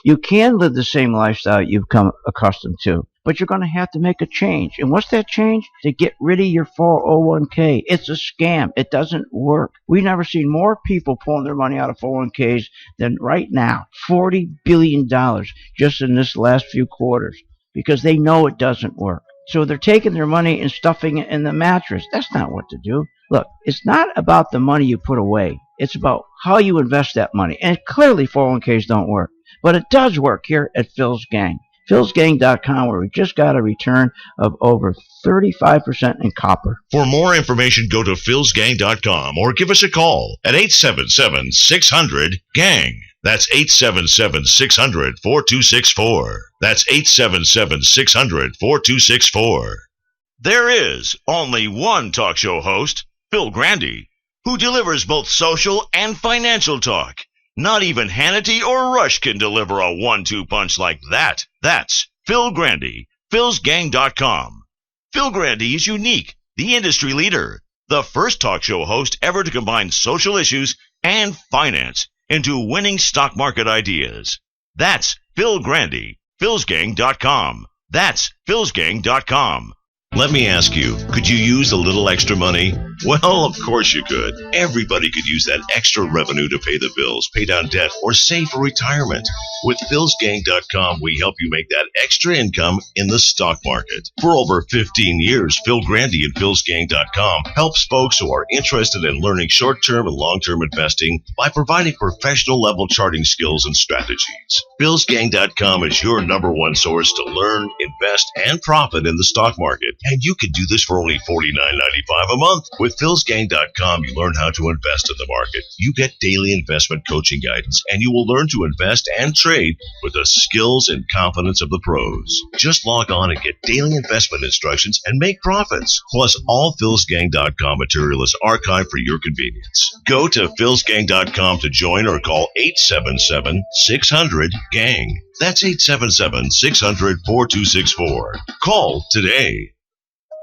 You can live the same lifestyle you've come accustomed to, but you're going to have to make a change. And what's that change? To get rid of your 401k. It's a scam. It doesn't work. We've never seen more people pulling their money out of 401ks than right now. $40 billion just in this last few quarters, because they know it doesn't work. So they're taking their money and stuffing it in the mattress. That's not what to do. Look, it's not about the money you put away. It's about how you invest that money. And clearly 401ks don't work. But it does work here at Phil's Gang. Phil'sGang.com, where we just got a return of over 35% in copper. For more information, go to philsgang.com or give us a call at 877-600-GANG. That's 877-600-4264. That's 877-600-4264. There is only one talk show host, Phil Grande, who delivers both social and financial talk. Not even Hannity or Rush can deliver a 1-2 punch like that. That's Phil Grande, philsgang.com. Phil Grande is unique, the industry leader, the first talk show host ever to combine social issues and finance into winning stock market ideas. That's Phil Grande, philsgang.com. That's philsgang.com. Let me ask you, could you use a little extra money? Well, of course you could. Everybody could use that extra revenue to pay the bills, pay down debt, or save for retirement. With philsgang.com, we help you make that extra income in the stock market. For over 15 years, Phil Grande and philsgang.com helps folks who are interested in learning short-term and long-term investing by providing professional-level charting skills and strategies. philsgang.com is your number one source to learn, invest, and profit in the stock market. And you can do this for only $49.95 a month. With philsgang.com, you learn how to invest in the market. You get daily investment coaching guidance, and you will learn to invest and trade with the skills and confidence of the pros. Just log on and get daily investment instructions and make profits. Plus, all philsgang.com material is archived for your convenience. Go to philsgang.com to join or call 877-600-GANG. That's 877-600-4264. Call today.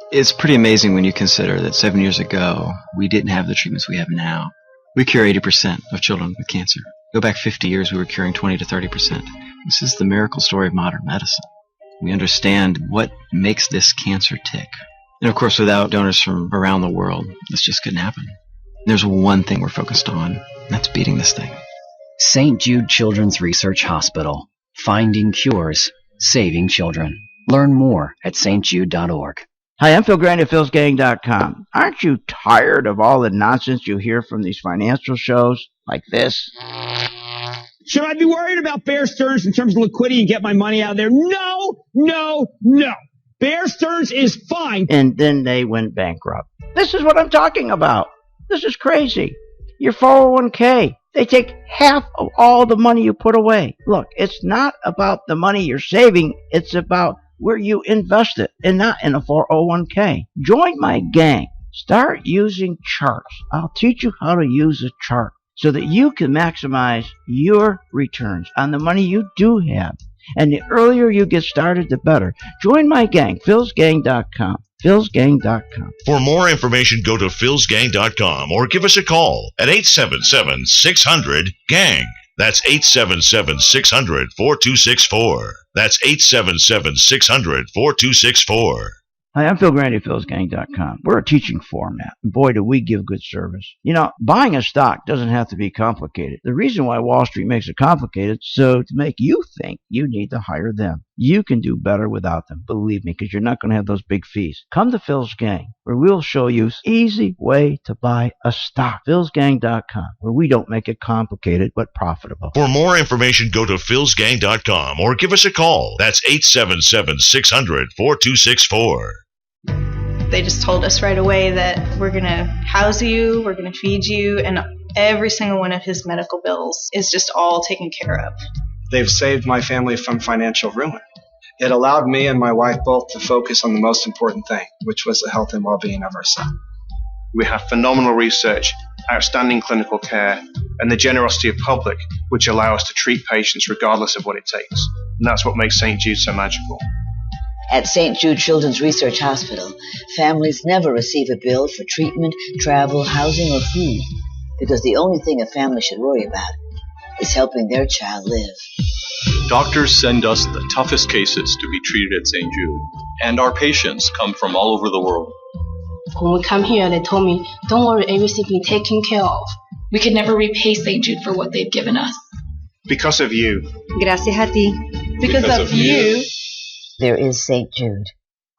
It's pretty amazing when you consider that 7 years ago, we didn't have the treatments we have now. We cure 80% of children with cancer. Go back 50 years, we were curing 20 to 30%. This is the miracle story of modern medicine. We understand what makes this cancer tick. And of course, without donors from around the world, this just couldn't happen. There's one thing we're focused on, and that's beating this thing. St. Jude Children's Research Hospital. Finding cures, saving children. Learn more at stjude.org. Hi, I'm Phil Grande at philsgang.com. Aren't you tired of all the nonsense you hear from these financial shows like this? Should I be worried about Bear Stearns in terms of liquidity and get my money out of there? No, no, no. Bear Stearns is fine. And then they went bankrupt. This is what I'm talking about. This is crazy. Your 401k, they take half of all the money you put away. Look, it's not about the money you're saving. It's about where you invest it and not in a 401k. Join my gang. Start using charts. I'll teach you how to use a chart so that you can maximize your returns on the money you do have. And the earlier you get started, the better. Join my gang, philsgang.com. philsgang.com. For more information, go to philsgang.com or give us a call at 877-600-GANG. That's 877-600-4264. That's 877-600-4264. Hi, I'm Phil Grande, philsgang.com. We're a teaching format. Boy, do we give good service. You know, buying a stock doesn't have to be complicated. The reason why Wall Street makes it complicated is so to make you think you need to hire them. You can do better without them, believe me, because you're not going to have those big fees. Come to Phil's Gang, where we'll show you an easy way to buy a stock. philsgang.com, where we don't make it complicated but profitable. For more information, go to philsgang.com or give us a call. That's 877-600-4264. They just told us right away that we're going to house you, we're going to feed you, and every single one of his medical bills is just all taken care of. They've saved my family from financial ruin. It allowed me and my wife both to focus on the most important thing, which was the health and well-being of our son. We have phenomenal research, outstanding clinical care, and the generosity of public, which allow us to treat patients regardless of what it takes. And that's what makes St. Jude so magical. At St. Jude Children's Research Hospital, families never receive a bill for treatment, travel, housing, or food, because the only thing a family should worry about is helping their child live. Doctors send us the toughest cases to be treated at St. Jude, and our patients come from all over the world. When we come here, they told me, don't worry, everything will be taken care of. We could never repay St. Jude for what they've given us. Because of you. Gracias a ti. Because of you. There is St. Jude.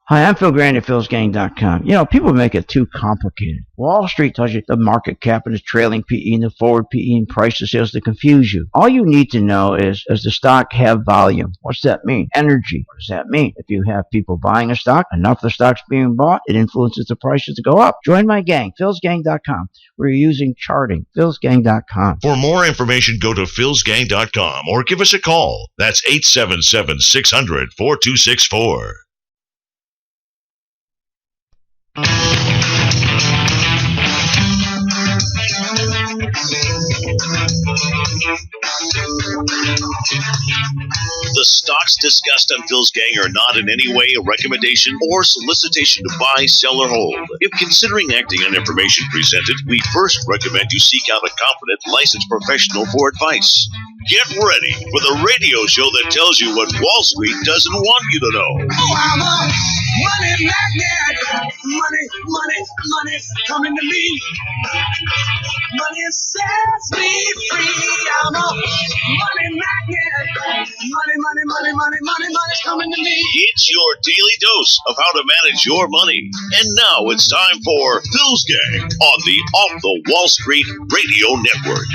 Hi, I'm Phil Grande at philsgang.com. You know, people make it too complicated. Wall Street tells you the market cap and the trailing PE and the forward PE and price to sales to confuse you. All you need to know is, does the stock have volume? What's that mean? Energy. What does that mean? If you have people buying a stock, enough of the stock's being bought, it influences the prices to go up. Join my gang, philsgang.com. We're using charting, philsgang.com. For more information, go to philsgang.com or give us a call. That's 877-600-4264. The stocks discussed on Phil's Gang are not in any way a recommendation or solicitation to buy, sell, or hold. If considering acting on information presented, we first recommend you seek out a competent, licensed professional for advice. Get ready for the radio show that tells you what Wall Street doesn't want you to know. Oh, I'm a money magnet. Money's coming to me. Money sets me free. I'm a money magnet. Money's coming to me. It's your daily dose of how to manage your money. And now it's time for Phil's Gang on the Off the Wall Street Radio Network.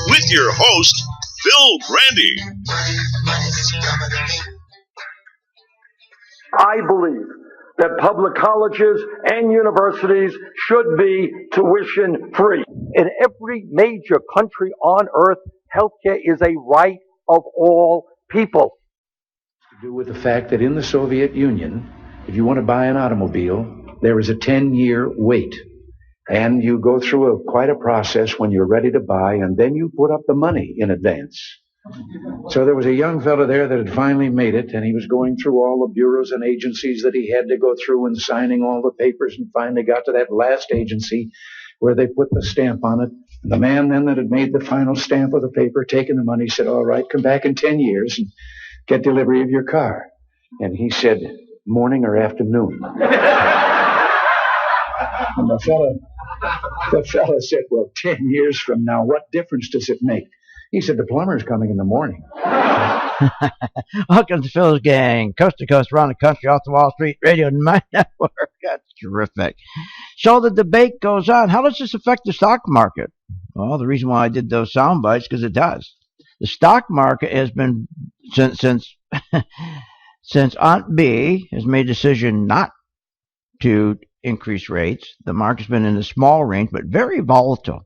With your host, Phil Grande. I believe that public colleges and universities should be tuition free. In every major country on earth, healthcare is a right of all people. To do with the fact that in the Soviet Union, if you want to buy an automobile, there is a 10-year wait. And you go through quite a process when you're ready to buy, and then you put up the money in advance. So there was a young fellow there that had finally made it, and he was going through all the bureaus and agencies that he had to go through and signing all the papers, and finally got to that last agency where they put the stamp on it. And the man then that had made the final stamp of the paper, taking the money, said, all right, come back in 10 years and get delivery of your car. And he said, morning or afternoon? And the fellow said, well, 10 years from now, what difference does it make? He said, the plumber's coming in the morning. Welcome to Phil's Gang, coast to coast, around the country, off the Wall Street Radio Network. That's terrific. So the debate goes on. How does this affect the stock market? Well, the reason why I did those sound bites, because it does. The stock market has been, since Aunt B has made a decision not to increase rates, the market's been in a small range, but very volatile.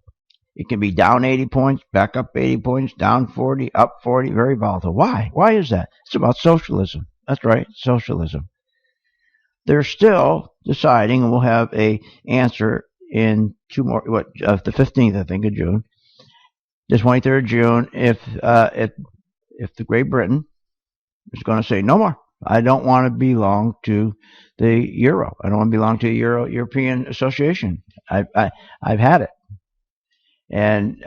It can be down 80 points, back up 80 points, down 40, up 40, very volatile. Why? Why is that? It's about socialism. That's right, socialism. They're still deciding, and we'll have a answer in the 15th, I think, of June, the 23rd of June, if the Great Britain is going to say, no more. I don't want to belong to the euro. I don't want to belong to the European Association. I've had it. And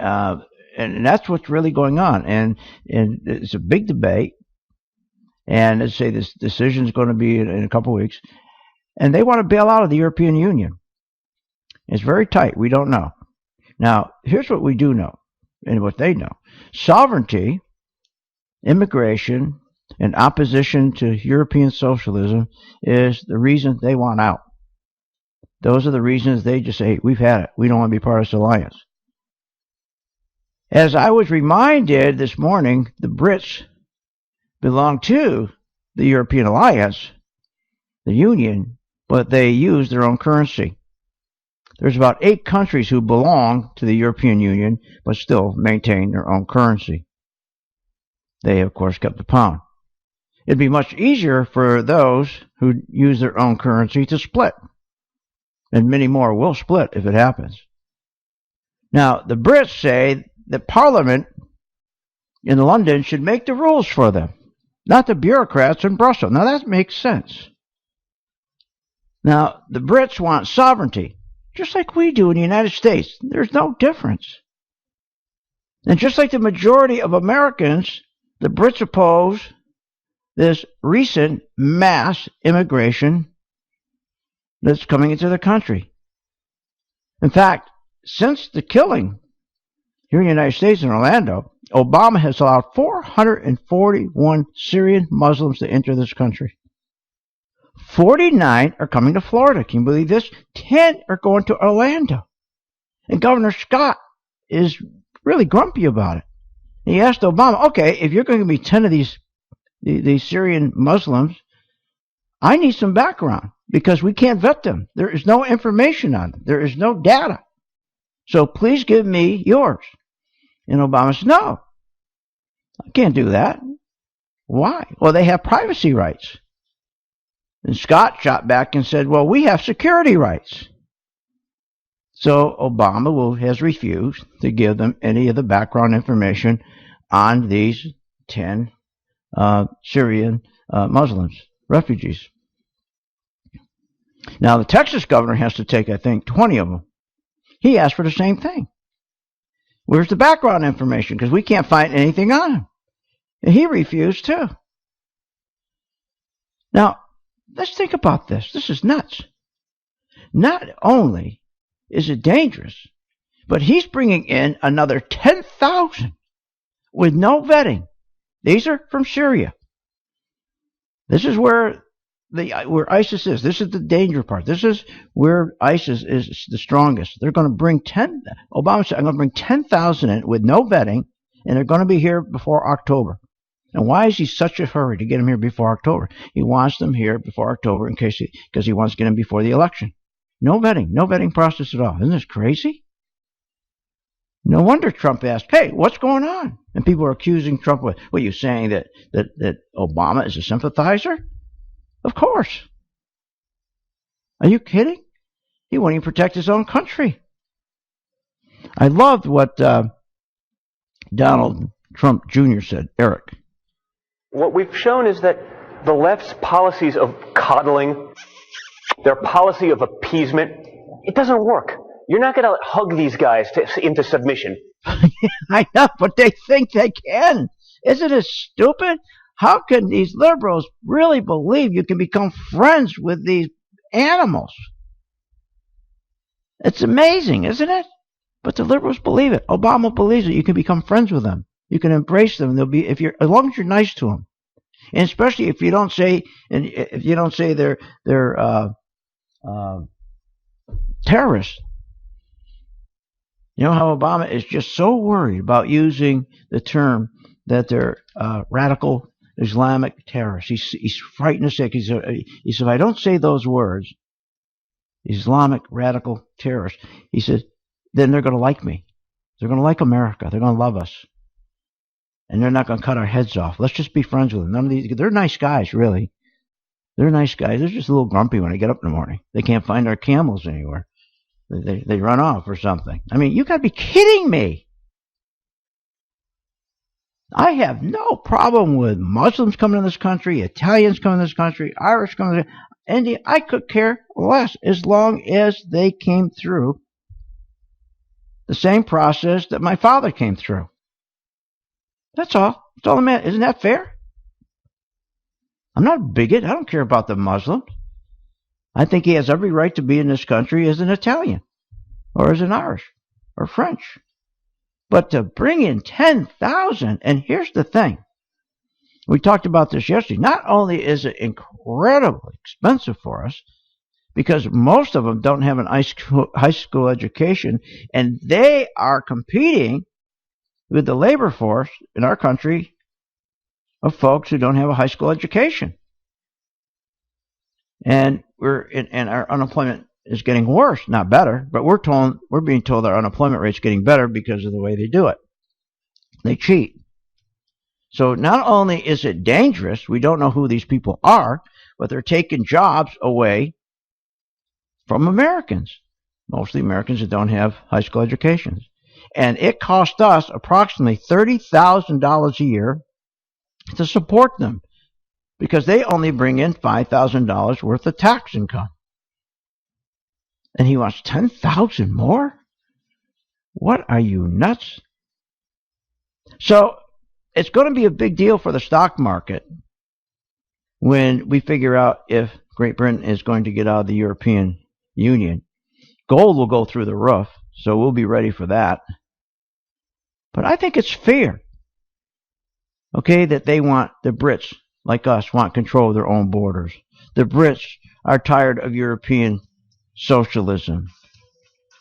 that's what's really going on. And it's a big debate. And let's say this decision is going to be in a couple of weeks. And they want to bail out of the European Union. It's very tight. We don't know. Now, here's what we do know and what they know. Sovereignty, immigration, and opposition to European socialism is the reason they want out. Those are the reasons they just say, hey, we've had it. We don't want to be part of this alliance. As I was reminded this morning, the Brits belong to the European alliance, the Union, but they use their own currency. There's about 8 countries who belong to the European Union, but still maintain their own currency. They, of course, kept the pound. It'd be much easier for those who use their own currency to split. And many more will split if it happens. Now, the Brits say that Parliament in London should make the rules for them, not the bureaucrats in Brussels. Now, that makes sense. Now, the Brits want sovereignty, just like we do in the United States. There's no difference. And just like the majority of Americans the Brits oppose this recent mass immigration that's coming into the country. In fact, since the killing here in the United States in Orlando, Obama has allowed 441 Syrian Muslims to enter this country. 49 are coming to Florida. Can you believe this? 10 are going to Orlando. And Governor Scott is really grumpy about it. He asked Obama, okay, if you're going to be 10 of these Syrian Muslims, I need some background because we can't vet them. There is no information on them. There is no data. So please give me yours. And Obama said, no, I can't do that. Why? Well, they have privacy rights. And Scott shot back and said, well, we have security rights. So Obama has refused to give them any of the background information on these 10 Syrian Muslims, refugees. Now, the Texas governor has to take, I think, 20 of them. He asked for the same thing. Where's the background information? Because we can't find anything on him. And he refused too. Now, let's think about this. This is nuts. Not only is it dangerous, but he's bringing in another 10,000 with no vetting. These are from Syria. This is where ISIS is. This is the danger part. This is where ISIS is the strongest. They're going to bring Obama said, I'm going to bring 10,000 in with no vetting, and they're going to be here before October. And why is he such a hurry to get them here before October? He wants them here before October because he wants to get them before the election. No vetting process at all. Isn't this crazy? No wonder Trump asked, hey, what's going on? And people are accusing Trump of, what, you saying that Obama is a sympathizer? Of course. Are you kidding? He won't even protect his own country. I loved what Donald Trump Jr. said. Eric. What we've shown is that the left's policies of coddling, their policy of appeasement, it doesn't work. You're not going to hug these guys into submission. I know, but they think they can. Isn't it stupid? How can these liberals really believe you can become friends with these animals? It's amazing, isn't it? But the liberals believe it. Obama believes it. You can become friends with them. You can embrace them. They'll be as long as you're nice to them, and especially if you don't say they're terrorists. You know how Obama is just so worried about using the term that they're radical Islamic terrorists. He's frightened to say. He said, if I don't say those words, Islamic radical terrorists, he said, then they're going to like me. They're going to like America. They're going to love us. And they're not going to cut our heads off. Let's just be friends with them. None of these, they're nice guys, really. They're nice guys. They're just a little grumpy when they get up in the morning. They can't find our camels anywhere. They run off or something. I mean, you got to be kidding me. I have no problem with Muslims coming to this country, Italians coming to this country, Irish coming to this country, India. I could care less as long as they came through the same process that my father came through. That's all. That's all I'm at. Isn't that fair? I'm not a bigot. I don't care about the Muslims. I think he has every right to be in this country as an Italian or as an Irish or French. But to bring in 10,000, and here's the thing. We talked about this yesterday. Not only is it incredibly expensive for us, because most of them don't have an high school education, and they are competing with the labor force in our country of folks who don't have a high school education. And our unemployment is getting worse, not better, but we're being told our unemployment rate's getting better because of the way they do it. They cheat. So not only is it dangerous, we don't know who these people are, but they're taking jobs away from Americans, mostly Americans that don't have high school educations. And it cost us approximately $30,000 a year to support them because they only bring in $5,000 worth of tax income. And he wants 10,000 more? What, are you nuts? So it's going to be a big deal for the stock market when we figure out if Great Britain is going to get out of the European Union. Gold will go through the roof, so we'll be ready for that. But I think it's fair, okay, that they want, the Brits, like us, want control of their own borders. The Brits are tired of European socialism,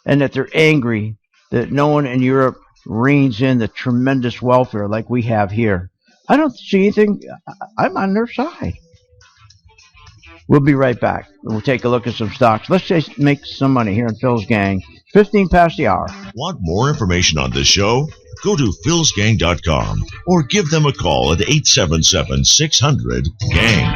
and that they're angry that no one in Europe reins in the tremendous welfare like we have here. I don't see anything. I'm on their side. We'll be right back. We'll take a look at some stocks. Let's just make some money here in Phil's Gang. 15 past the hour. Want more information on this show? Go to philsgang.com or give them a call at 877-600-GANG.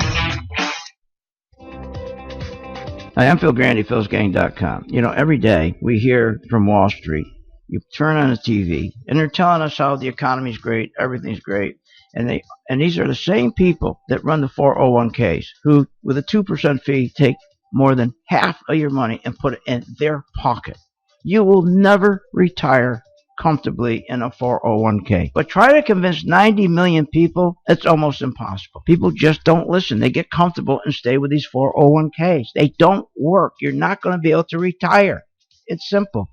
Hi, I'm Phil Grande, philsgang.com. You know, every day we hear from Wall Street, you turn on the TV, and they're telling us how the economy's great, everything's great. And these are the same people that run the 401ks who, with a 2% fee, take more than half of your money and put it in their pocket. You will never retire comfortably in a 401k. But try to convince 90 million people, it's almost impossible. People just don't listen. They get comfortable and stay with these 401ks. They don't work. You're not going to be able to retire. It's simple.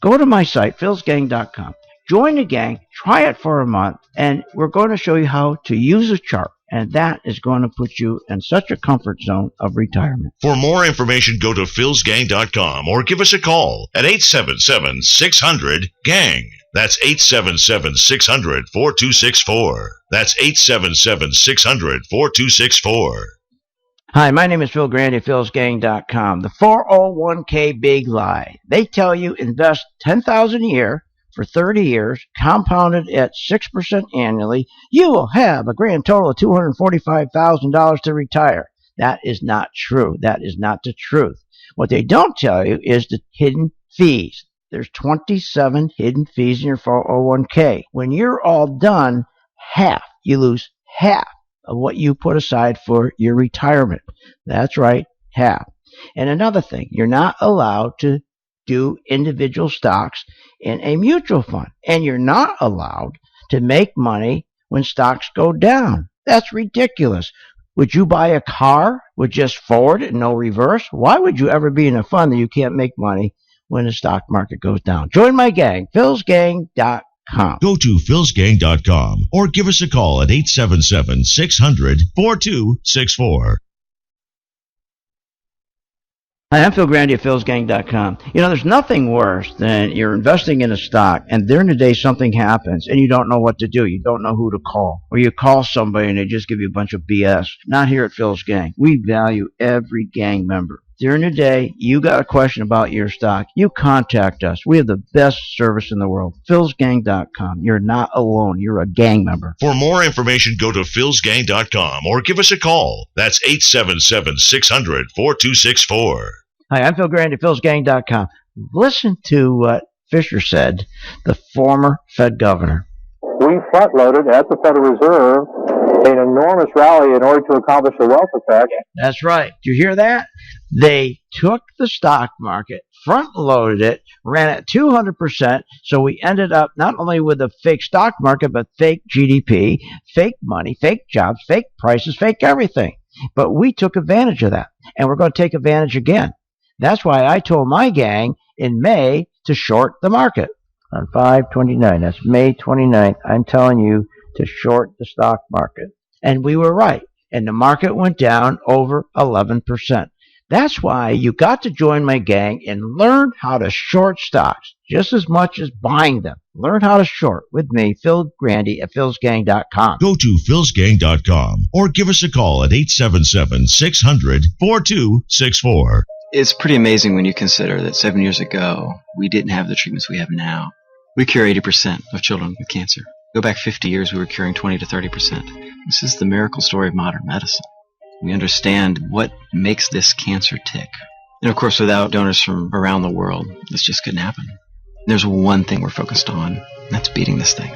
Go to my site, philsgang.com. Join the gang, try it for a month, and we're going to show you how to use a chart. And that is going to put you in such a comfort zone of retirement. For more information, go to philsgang.com or give us a call at 877-600-GANG. That's 877-600-4264. That's 877-600-4264. Hi, my name is Phil Grande, philsgang.com. The 401k big lie. They tell you invest $10,000 a year for 30 years, compounded at 6% annually. You will have a grand total of $245,000 to retire. That is not true. That is not the truth. What they don't tell you is the hidden fees. There's 27 hidden fees in your 401k. When you're all done, you lose half of what you put aside for your retirement. That's right, half. And another thing, you're not allowed to do individual stocks in a mutual fund. And you're not allowed to make money when stocks go down. That's ridiculous. Would you buy a car with just forward and no reverse? Why would you ever be in a fund that you can't make money when the stock market goes down? Join my gang, philsgang.com. Go to philsgang.com or give us a call at 877-600-4264. Hi, I'm Phil Grande at philsgang.com. You know, there's nothing worse than you're investing in a stock and during the day something happens and you don't know what to do. You don't know who to call. Or you call somebody and they just give you a bunch of BS. Not here at Phil's Gang. We value every gang member. During the day, you got a question about your stock, you contact us. We have the best service in the world. philsgang.com. You're not alone. You're a gang member. For more information, go to philsgang.com or give us a call. That's 877-600-4264. Hi, I'm Phil Grande at philsgang.com. Listen to what Fisher said, the former Fed governor. We front-loaded at the Federal Reserve an enormous rally in order to accomplish a wealth effect. That's right. Do you hear that? They took the stock market, front-loaded it, ran it 200%, so we ended up not only with a fake stock market, but fake GDP, fake money, fake jobs, fake prices, fake everything. But we took advantage of that, and we're going to take advantage again. That's why I told my gang in May to short the market. On 5/29, that's May 29th, I'm telling you to short the stock market. And we were right. And the market went down over 11%. That's why you got to join my gang and learn how to short stocks just as much as buying them. Learn how to short with me, Phil Grande at philsgang.com. Go to philsgang.com or give us a call at 877-600-4264. It's pretty amazing when you consider that 7 years ago, we didn't have the treatments we have now. We cure 80% of children with cancer. Go back 50 years, we were curing 20 to 30%. This is the miracle story of modern medicine. We understand what makes this cancer tick. And of course, without donors from around the world, this just couldn't happen. There's one thing we're focused on, and that's beating this thing.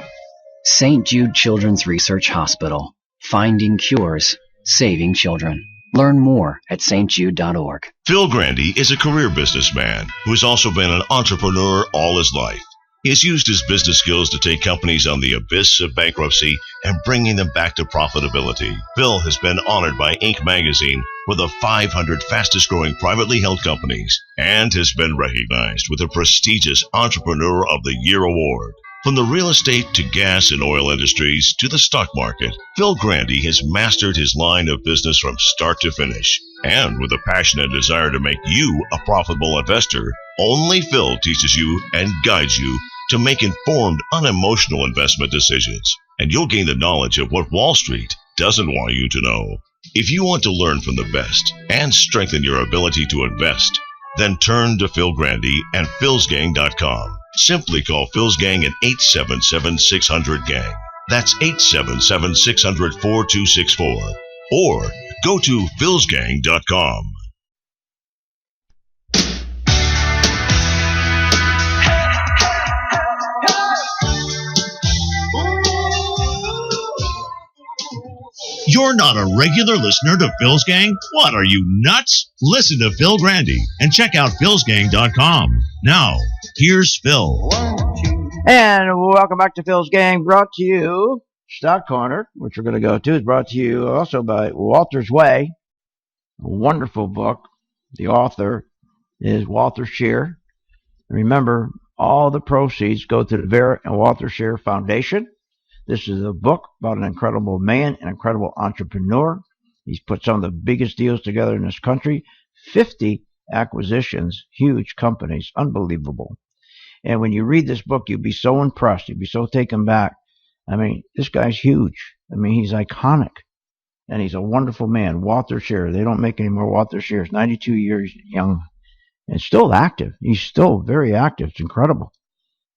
St. Jude Children's Research Hospital. Finding cures, saving children. Learn more at stjude.org. Phil Grande is a career businessman who has also been an entrepreneur all his life. He has used his business skills to take companies on the abyss of bankruptcy and bringing them back to profitability. Phil has been honored by Inc. magazine for the 500 fastest growing privately held companies and has been recognized with the prestigious Entrepreneur of the Year award. From the real estate to gas and oil industries to the stock market, Phil Grande has mastered his line of business from start to finish. And with a passion and desire to make you a profitable investor, only Phil teaches you and guides you to make informed, unemotional investment decisions. And you'll gain the knowledge of what Wall Street doesn't want you to know. If you want to learn from the best and strengthen your ability to invest, then turn to Phil Grande and philsgang.com. Simply call Phil's Gang at 877-600-GANG. That's 877-600-4264. Or go to philsgang.com. You're not a regular listener to Phil's Gang? What, are you nuts? Listen to Phil Grande and check out philsgang.com. Now, here's Phil. And welcome back to Phil's Gang, brought to you, Stock Corner, which we're going to go to, is brought to you also by Walter's Way, a wonderful book. The author is Walter Scheer. Remember, all the proceeds go to the Vera and Walter Scheer Foundation. This is a book about an incredible man, an incredible entrepreneur. He's put some of the biggest deals together in this country. 50 acquisitions, huge companies, unbelievable. And when you read this book, you'll be so impressed. You'll be so taken back. I mean, this guy's huge. I mean, he's iconic. And he's a wonderful man. Walter Scheer. They don't make any more Walter Scheers. 92 years young and still active. He's still very active. It's incredible.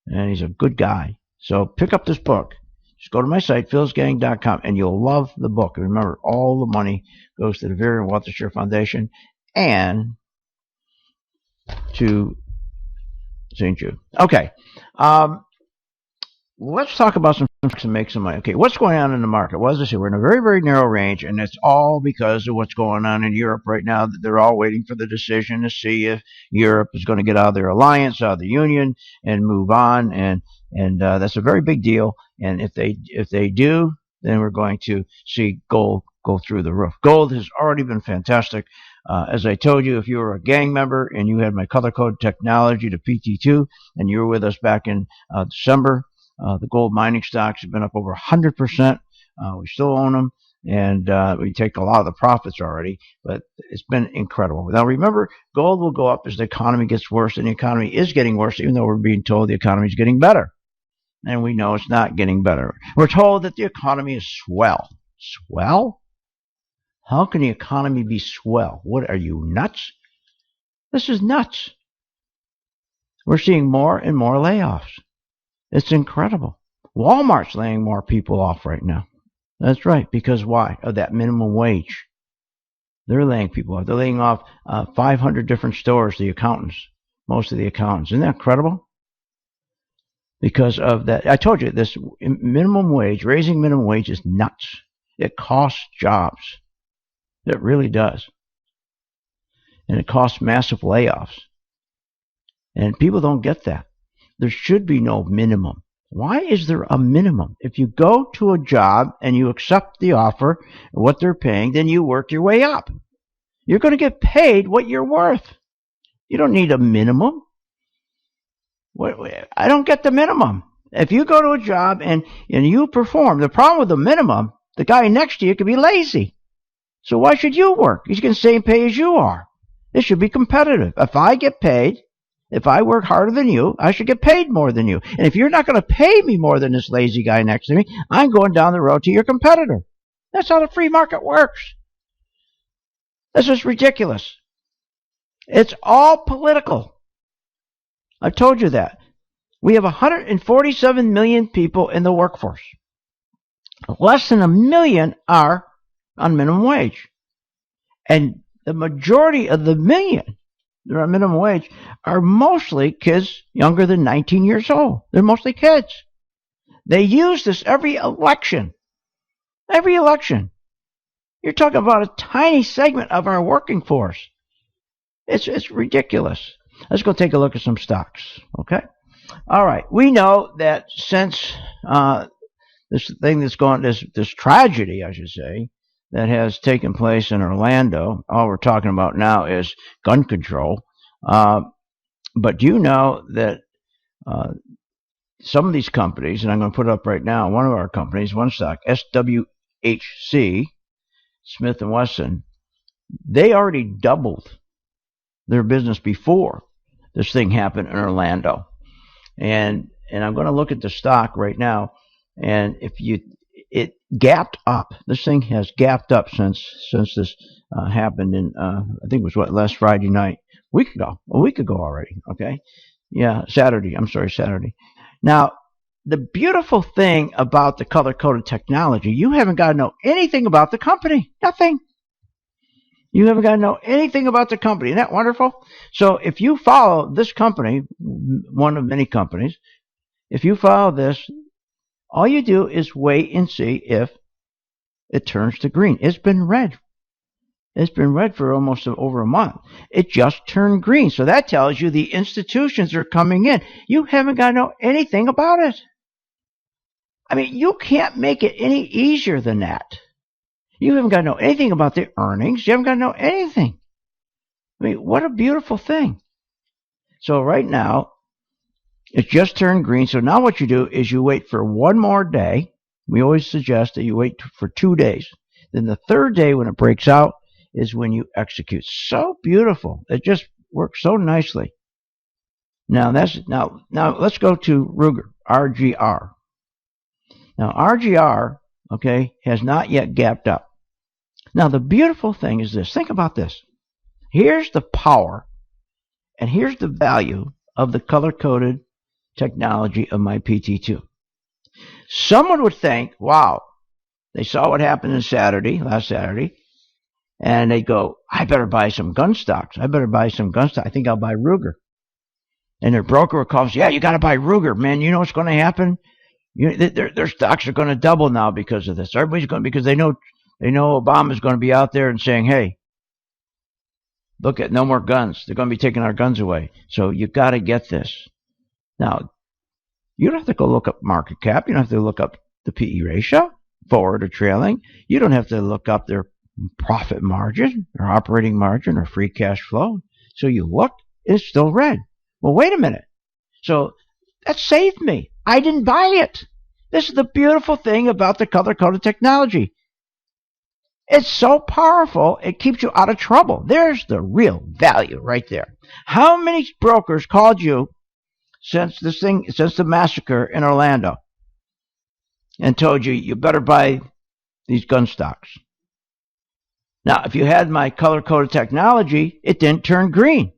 And he's a good guy. So pick up this book. Just go to my site, philsgang.com, and you'll love the book. And remember, all the money goes to the Vera and Walter Scheer Foundation and to St. Jude. Okay. Let's talk about some to make some money. Okay, what's going on in the market? Well, as I say, we're in a very, very narrow range, and it's all because of what's going on in Europe right now. They're all waiting for the decision to see if Europe is going to get out of their alliance, out of the union, and move on. And that's a very big deal. And if they do, then we're going to see gold go through the roof. Gold has already been fantastic. As I told you, if you were a gang member and you had my color code technology to PT2, and you were with us back in December, the gold mining stocks have been up over 100%. We still own them, and we take a lot of the profits already, but it's been incredible. Now, remember, gold will go up as the economy gets worse, and the economy is getting worse, even though we're being told the economy is getting better. And we know it's not getting better. We're told that the economy is swell. Swell? How can the economy be swell? What, are you nuts? This is nuts. We're seeing more and more layoffs. It's incredible. Walmart's laying more people off right now. That's right. Because why? Of that minimum wage. They're laying people off. They're laying off 500 different stores, the accountants, most of the accountants. Isn't that incredible? Because of that. I told you, this minimum wage, raising minimum wage is nuts. It costs jobs. It really does. And it costs massive layoffs. And people don't get that. There should be no minimum. Why is there a minimum? If you go to a job and you accept the offer, what they're paying, then you work your way up. You're going to get paid what you're worth. You don't need a minimum. I don't get the minimum. If you go to a job and you perform, the problem with the minimum, the guy next to you could be lazy. So why should you work? He's getting the same pay as you are. It should be competitive. If I get paid, if I work harder than you, I should get paid more than you. And if you're not going to pay me more than this lazy guy next to me, I'm going down the road to your competitor. That's how the free market works. This is ridiculous. It's all political. I told you that. We have 147 million people in the workforce. Less than 1 million are on minimum wage. And the majority of the million that are on minimum wage are mostly kids younger than 19 years old. They're mostly kids. They use this every election. Every election. You're talking about a tiny segment of our working force. It's ridiculous. Let's go take a look at some stocks, okay? All right. We know that since this thing that's going, this tragedy, I should say, that has taken place in Orlando, all we're talking about now is gun control. But do you know that some of these companies, and I'm going to put it up right now, one of our companies, one stock, SWHC, Smith & Wesson, they already doubled their business before this thing happened in Orlando. And I'm going to look at the stock right now, and it gapped up. This thing has gapped up since this happened in I think it was last Friday night, a week ago already. Okay, yeah, Saturday. I'm sorry, Saturday. Now, the beautiful thing about the color-coded technology, you haven't got to know anything about the company. Nothing. You haven't got to know anything about the company. Isn't that wonderful? So if you follow this company, one of many companies, if you follow this, all you do is wait and see if it turns to green. It's been red. It's been red for almost over a month. It just turned green. So that tells you the institutions are coming in. You haven't got to know anything about it. I mean, you can't make it any easier than that. You haven't got to know anything about the earnings. You haven't got to know anything. I mean, what a beautiful thing. So right now, it's just turned green. So now what you do is you wait for one more day. We always suggest that you wait for 2 days. Then the third day when it breaks out is when you execute. So beautiful. It just works so nicely. Now let's go to Ruger, RGR. Now RGR, okay, has not yet gapped up. Now the beautiful thing is this. Think about this. Here's the power and here's the value of the color-coded technology of my PT2. Someone would think, wow, they saw what happened last Saturday, and they go, I better buy some gun stocks. I think I'll buy Ruger. And their broker will call and say, yeah, you got to buy Ruger, man. You know what's going to happen? Their stocks are going to double now because of this. Everybody's going, because they know Obama's going to be out there and saying, hey, look at no more guns. They're going to be taking our guns away. So you got to get this. Now, you don't have to go look up market cap. You don't have to look up the PE ratio, forward or trailing. You don't have to look up their profit margin or operating margin or free cash flow. So you look, it's still red. Well, wait a minute. So that saved me. I didn't buy it. This is the beautiful thing about the color-coded technology. It's so powerful, it keeps you out of trouble. There's the real value right there. How many brokers called you since the massacre in Orlando and told you better buy these gun stocks? Now, if you had my color-coded technology, it didn't turn green.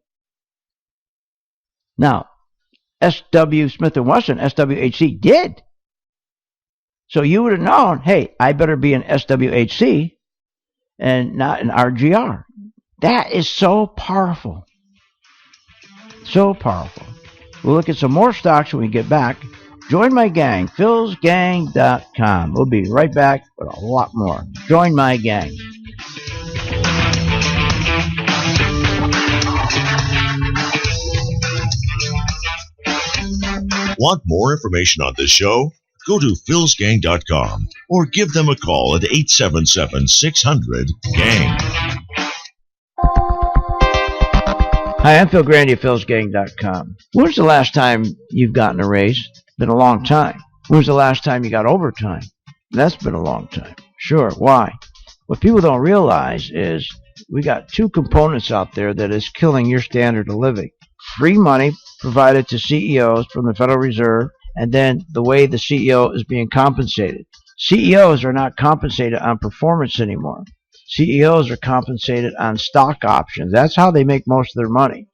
Now, Smith & Wesson, SWHC, did. So you would have known, hey, I better be an SWHC and not an RGR. That is so powerful. So powerful. We'll look at some more stocks when we get back. Join my gang, philsgang.com. We'll be right back with a lot more. Join my gang. Want more information on this show? Go to philsgang.com or give them a call at 877-600-GANG. Hi, I'm Phil Grande at philsgang.com. When was the last time you've gotten a raise? It's been a long time. When was the last time you got overtime? That's been a long time. Sure, why? What people don't realize is we got two components out there that is killing your standard of living. Free money provided to CEOs from the Federal Reserve, and then the way the CEO is being compensated. CEOs are not compensated on performance anymore. CEOs are compensated on stock options. That's how they make most of their money.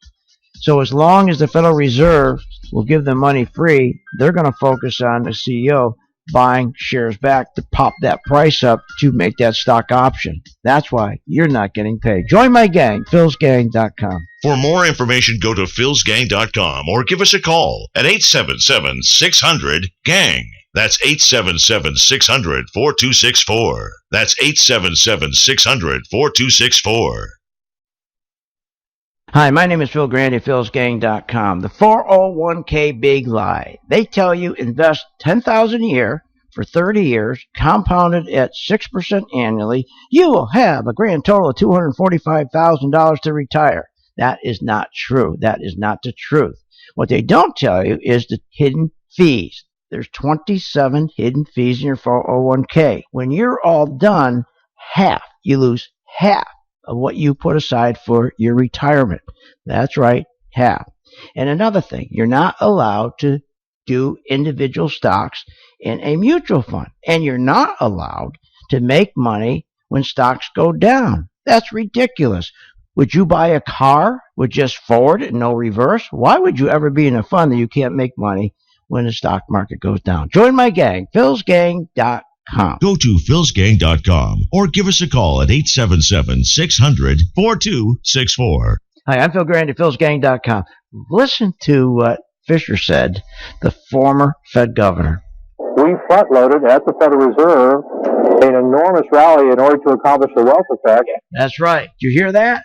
So as long as the Federal Reserve will give them money free, they're going to focus on the CEO buying shares back to pop that price up to make that stock option. That's why you're not getting paid. Join my gang, philsgang.com. For more information, go to philsgang.com or give us a call at 877-600-GANG. That's 877-600-4264. That's 877-600-4264. Hi, my name is Phil Grande at philsgang.com. The 401k big lie. They tell you invest $10,000 a year for 30 years, compounded at 6% annually. You will have a grand total of $245,000 to retire. That is not true. That is not the truth. What they don't tell you is the hidden fees. There's 27 hidden fees in your 401k. When you're all done, you lose half of what you put aside for your retirement. That's right, half. And another thing, you're not allowed to do individual stocks in a mutual fund. And you're not allowed to make money when stocks go down. That's ridiculous. Would you buy a car with just forward and no reverse? Why would you ever be in a fund that you can't make money when the stock market goes down? Join my gang, philsgang.com. Go to philsgang.com or give us a call at 877-600-4264. Hi, I'm Phil Grande at philsgang.com. Listen to what Fisher said, the former Fed governor. We front-loaded at the Federal Reserve an enormous rally in order to accomplish the wealth effect. That's right. Did you hear that?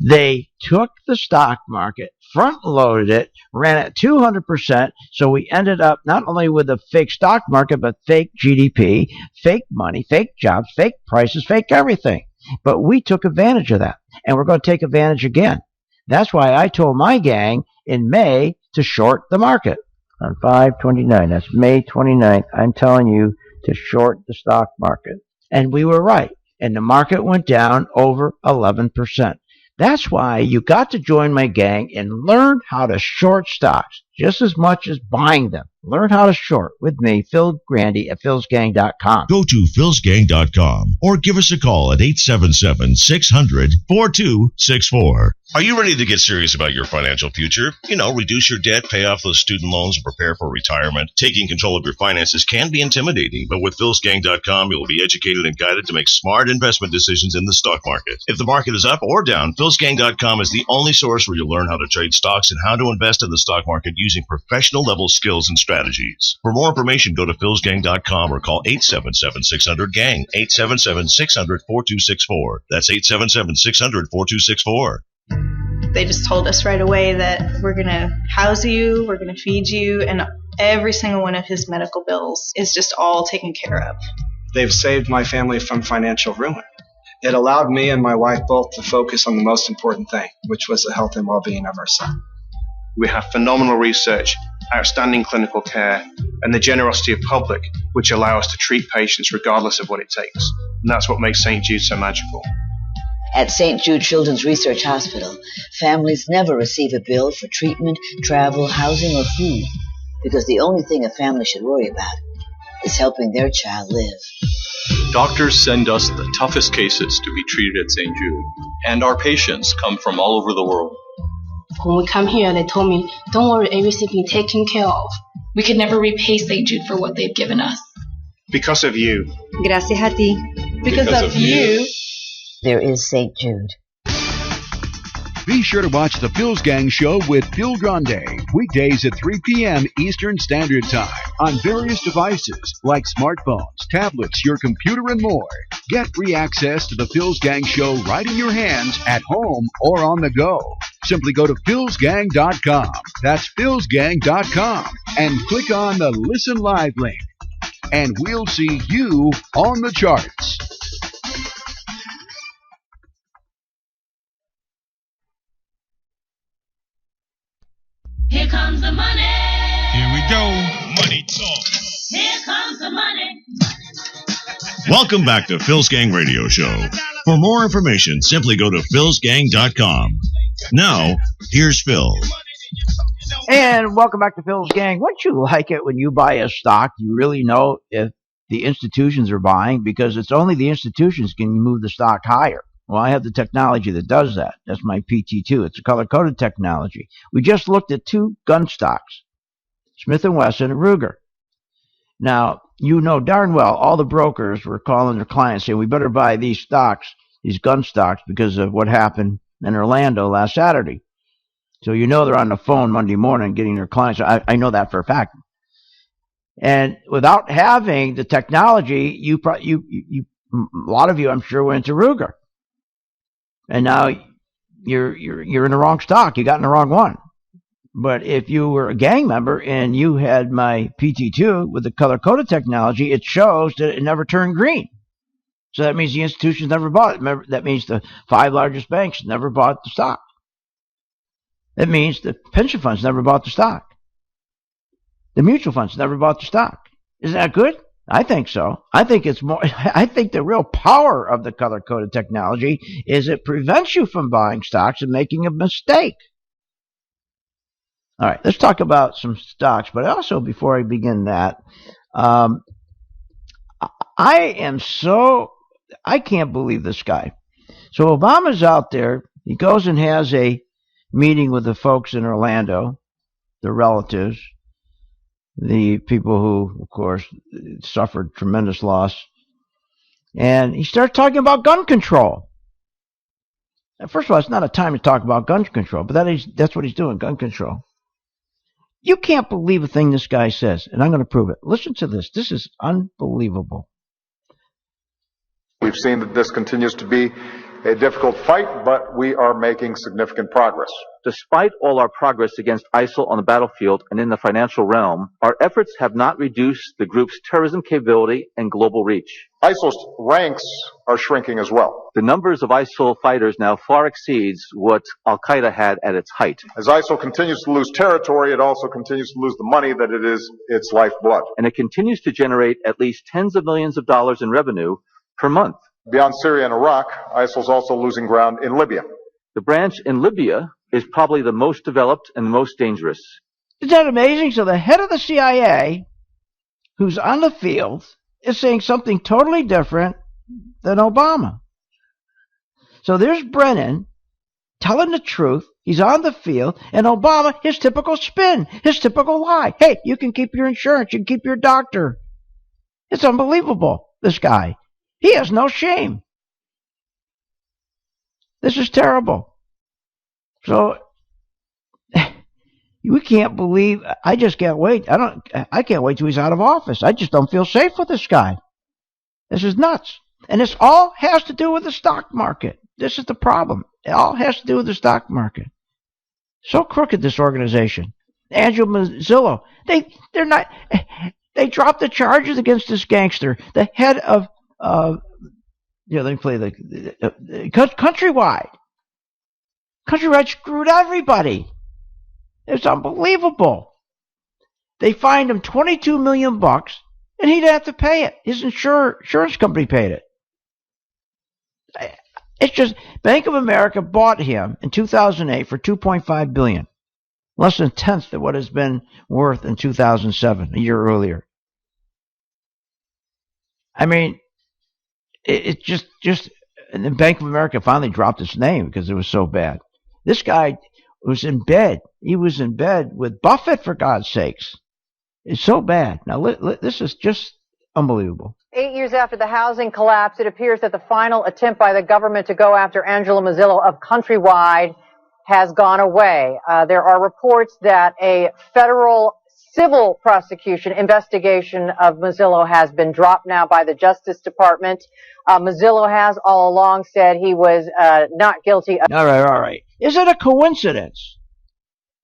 They took the stock market, front-loaded it, ran it 200%, so we ended up not only with a fake stock market, but fake GDP, fake money, fake jobs, fake prices, fake everything. But we took advantage of that, and we're going to take advantage again. That's why I told my gang in May to short the market. On 5/29, that's May 29th, I'm telling you to short the stock market. And we were right. And the market went down over 11%. That's why you got to join my gang and learn how to short stocks just as much as buying them. Learn how to short with me, Phil Grande at philsgang.com. Go to philsgang.com or give us a call at 877-600-4264. Are you ready to get serious about your financial future? Reduce your debt, pay off those student loans, and prepare for retirement. Taking control of your finances can be intimidating, but with philsgang.com, you'll be educated and guided to make smart investment decisions in the stock market. If the market is up or down, philsgang.com is the only source where you'll learn how to trade stocks and how to invest in the stock market using professional-level skills and strategies. For more information, go to philsgang.com or call 877-600-GANG, 877-600-4264. That's 877-600-4264. They just told us right away that we're going to house you, we're going to feed you, and every single one of his medical bills is just all taken care of. They've saved my family from financial ruin. It allowed me and my wife both to focus on the most important thing, which was the health and well-being of our son. We have phenomenal research, outstanding clinical care, and the generosity of public, which allow us to treat patients regardless of what it takes. And that's what makes St. Jude so magical. At St. Jude Children's Research Hospital, families never receive a bill for treatment, travel, housing, or food, because the only thing a family should worry about is helping their child live. Doctors send us the toughest cases to be treated at St. Jude, and our patients come from all over the world. When we come here, they told me, don't worry, everything being taken care of. We could never repay St. Jude for what they've given us. Because of you. Gracias a ti. Because of you. There is St. Jude. Be sure to watch the Phil's Gang Show with Phil Grande, weekdays at 3 p.m. Eastern Standard Time on various devices like smartphones, tablets, your computer, and more. Get free access to the Phil's Gang Show right in your hands at home or on the go. Simply go to philsgang.com. That's philsgang.com and click on the Listen Live link. And we'll see you on the charts. Here comes the money. Here we go. Money talk. Here comes the money. Welcome back to Phil's Gang Radio Show. For more information, simply go to philsgang.com. Now, here's Phil. And welcome back to Phil's Gang. Wouldn't you like it when you buy a stock, you really know if the institutions are buying, because it's only the institutions can move the stock higher. Well, I have the technology that does that. That's my PT2. It's a color-coded technology. We just looked at two gun stocks, Smith & Wesson and Ruger. Now, you know darn well all the brokers were calling their clients saying, we better buy these stocks, these gun stocks, because of what happened in Orlando last Saturday. So you know they're on the phone Monday morning getting their clients. I know that for a fact. And without having the technology, a lot of you, I'm sure, went to Ruger. And now you're in the wrong stock. You got in the wrong one. But if you were a gang member and you had my PT2 with the color-coded technology, it shows that it never turned green. So that means the institutions never bought it. Remember, that means the 5 largest banks never bought the stock. That means the pension funds never bought the stock. The mutual funds never bought the stock. Isn't that good? I think so. I think the real power of the color-coded technology is it prevents you from buying stocks and making a mistake. All right, let's talk about some stocks. But also, before I begin that, I can't believe this guy. So Obama's out there. He goes and has a meeting with the folks in Orlando, the relatives, the people who, of course, suffered tremendous loss. And he starts talking about gun control. Now, first of all, it's not a time to talk about gun control, but that's what he's doing, gun control. You can't believe a thing this guy says, and I'm going to prove it. Listen to this. This is unbelievable. We've seen that this continues to be a difficult fight, but we are making significant progress. Despite all our progress against ISIL on the battlefield and in the financial realm, our efforts have not reduced the group's terrorism capability and global reach. ISIL's ranks are shrinking as well. The numbers of ISIL fighters now far exceeds what Al-Qaeda had at its height. As ISIL continues to lose territory, it also continues to lose the money that it is its lifeblood. And it continues to generate at least tens of millions of dollars in revenue per month. Beyond Syria and Iraq, ISIL's also losing ground in Libya. The branch in Libya is probably the most developed and the most dangerous. Isn't that amazing? So the head of the CIA, who's on the field, is saying something totally different than Obama. So there's Brennan telling the truth. He's on the field. And Obama, his typical spin, his typical lie. Hey, you can keep your insurance. You can keep your doctor. It's unbelievable, this guy. He has no shame. This is terrible. So we can't believe. I just can't wait. I can't wait till he's out of office. I just don't feel safe with this guy. This is nuts. And this all has to do with the stock market. This is the problem. It all has to do with the stock market. So crooked, this organization. Angelo Mazzillo. They're not. They dropped the charges against this gangster, the head of. Let me play the Countrywide. Countrywide screwed everybody. It's unbelievable. They fined him $22 million, and he didn't have to pay it. His insurance company paid it. It's just Bank of America bought him in 2008 for $2.5 billion, less than a tenth of what it's been worth in 2007, a year earlier. I mean. It just, and then Bank of America finally dropped its name because it was so bad. This guy was in bed. He was in bed with Buffett, for God's sakes. It's so bad. Now, this is just unbelievable. 8 years after the housing collapse, it appears that the final attempt by the government to go after Angelo Mazzillo of Countrywide has gone away. There are reports that a federal civil prosecution investigation of Mazzillo has been dropped now by the Justice Department. Mazzillo has all along said he was not guilty. All right. Is it a coincidence?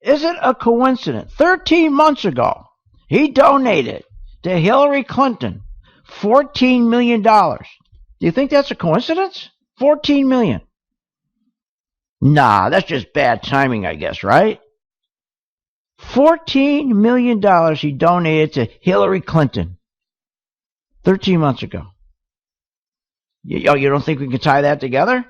13 months ago, he donated to Hillary Clinton $14 million. Do you think that's a coincidence? $14 million. Nah, that's just bad timing, I guess, right? $14 million he donated to Hillary Clinton 13 months ago. You don't think we can tie that together?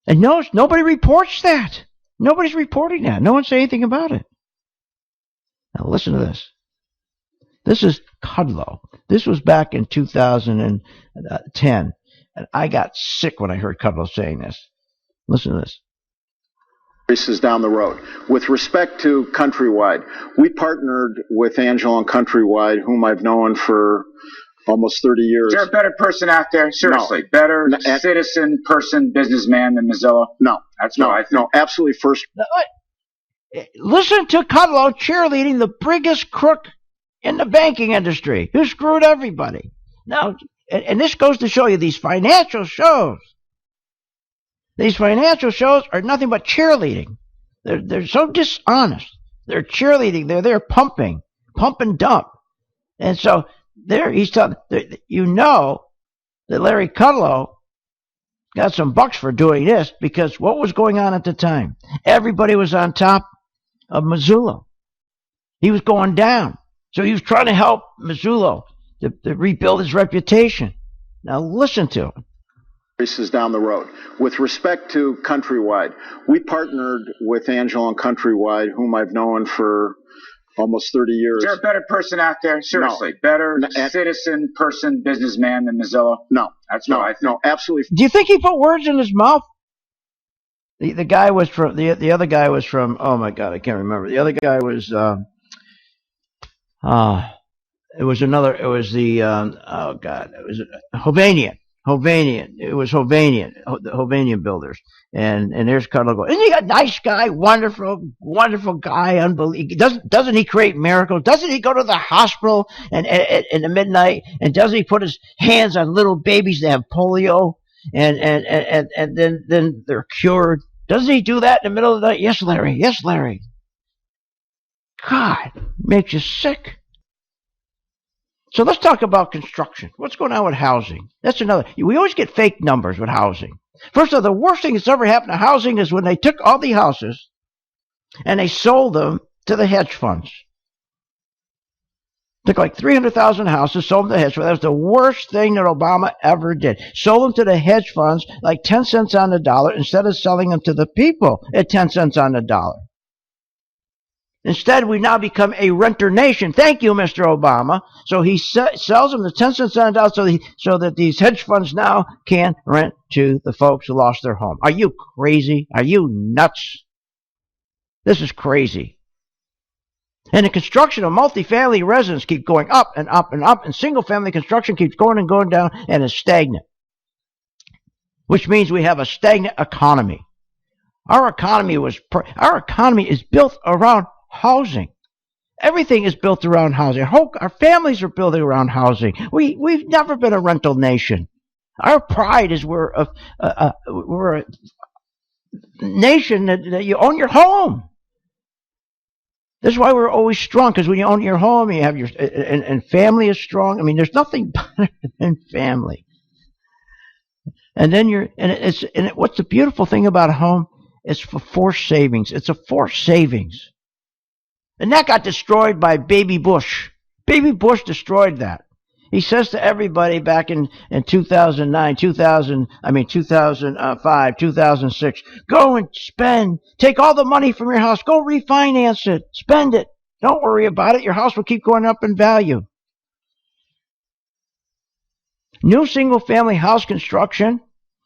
And no, nobody reports that. Nobody's reporting that. No one's saying anything about it. Now listen to this. This is Kudlow. This was back in 2010. And I got sick when I heard Kudlow saying this. Listen to this. Is down the road. With respect to Countrywide, we partnered with Angelo and Countrywide, whom I've known for almost 30 years. Is there a better person out there? Seriously, better citizen, person, businessman than Mazzillo? No. That's what I think. No, absolutely first. Listen to Kudlow cheerleading the biggest crook in the banking industry who screwed everybody. Now, and this goes to show you these financial shows. These financial shows are nothing but cheerleading. They're so dishonest. They're cheerleading. They're there pumping, pump and dump. And so there he's telling you know that Larry Kudlow got some bucks for doing this, because what was going on at the time? Everybody was on top of Mazzullo. He was going down. So he was trying to help Mazzullo to rebuild his reputation. Now listen to him. Races down the road. With respect to Countrywide, we partnered with Angela and Countrywide, whom I've known for almost 30 years. Is there a better person out there? Seriously, better citizen, person, businessman than Mazzillo? No. That's what I think. No, absolutely. Do you think he put words in his mouth? The guy was from the other guy was from, oh my God, I can't remember. The other guy was it was Hovanian. It was Hovanian, the Hovanian builders. And there's Cutler going, isn't he a nice guy, wonderful guy, unbelievable? Doesn't he create miracles? Doesn't he go to the hospital and in the midnight, and doesn't he put his hands on little babies that have polio and then they're cured? Doesn't he do that in the middle of the night? Yes, Larry. Yes, Larry. God, makes you sick. So let's talk about construction. What's going on with housing? That's another. We always get fake numbers with housing. First of all, the worst thing that's ever happened to housing is when they took all the houses and they sold them to the hedge funds. Took like 300,000 houses, sold them to the hedge funds. That was the worst thing that Obama ever did. Sold them to the hedge funds like 10 cents on the dollar instead of selling them to the people at 10 cents on the dollar. Instead, we now become a renter nation. Thank you, Mr. Obama. So he sells them to 10 cents on the dollar so that these hedge funds now can rent to the folks who lost their home. Are you crazy? Are you nuts? This is crazy. And the construction of multifamily residents keep going up and up and up, and single-family construction keeps going and going down and is stagnant, which means we have a stagnant economy. Our economy is built around housing. Everything is built around housing. Our families are built around housing. We've never been a rental nation. Our pride is we're a nation that you own your home. This is why we're always strong, because when you own your home, you have and family is strong. I mean, there's nothing better than family. And then what's the beautiful thing about a home? It's for forced savings. It's a forced savings. And that got destroyed by Baby Bush. Baby Bush destroyed that. He says to everybody back in 2005, 2006, go and spend. Take all the money from your house. Go refinance it. Spend it. Don't worry about it. Your house will keep going up in value. New single-family house construction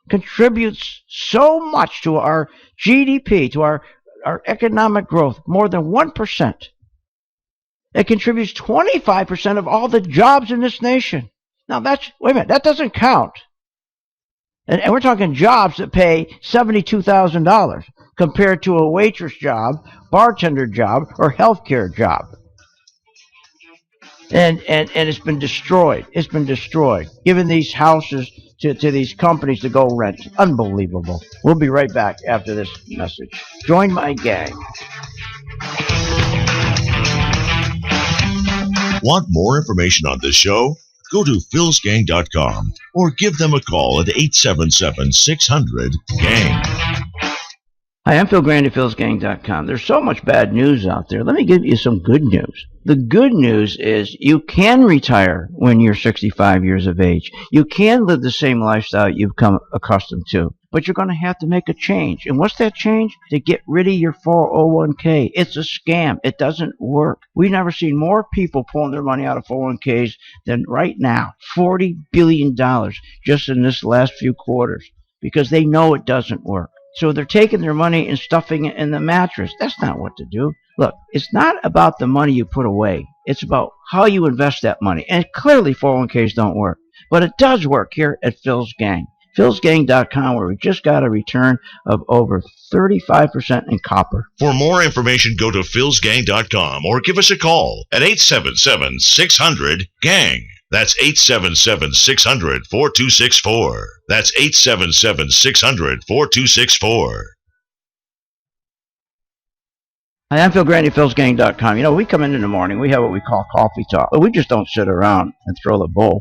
contributes so much to our GDP, to our economic growth, more than 1%. It contributes 25% of all the jobs in this nation. Now wait a minute, that doesn't count. And we're talking jobs that pay $72,000 compared to a waitress job, bartender job, or healthcare job. And it's been destroyed. It's been destroyed. Giving these houses to these companies to go rent. Unbelievable. We'll be right back after this message. Join my gang. Want more information on this show? Go to philsgang.com or give them a call at 877-600-GANG. Hi, I'm Phil Grande, philsgang.com. There's so much bad news out there. Let me give you some good news. The good news is you can retire when you're 65 years of age. You can live the same lifestyle you've come accustomed to, but you're going to have to make a change. And what's that change? To get rid of your 401k. It's a scam. It doesn't work. We've never seen more people pulling their money out of 401ks than right now. $40 billion just in this last few quarters, because they know it doesn't work. So they're taking their money and stuffing it in the mattress. That's not what to do. Look, it's not about the money you put away. It's about how you invest that money. And clearly 401ks don't work. But it does work here at Phil's Gang. philsgang.com, where we just got a return of over 35% in copper. For more information, go to philsgang.com or give us a call at 877-600-GANG. That's 877-600-4264. That's 877-600-4264. Hi, I'm Phil Grande, philsgang.com. You know, we come in the morning, we have what we call coffee talk, but we just don't sit around and throw the bull,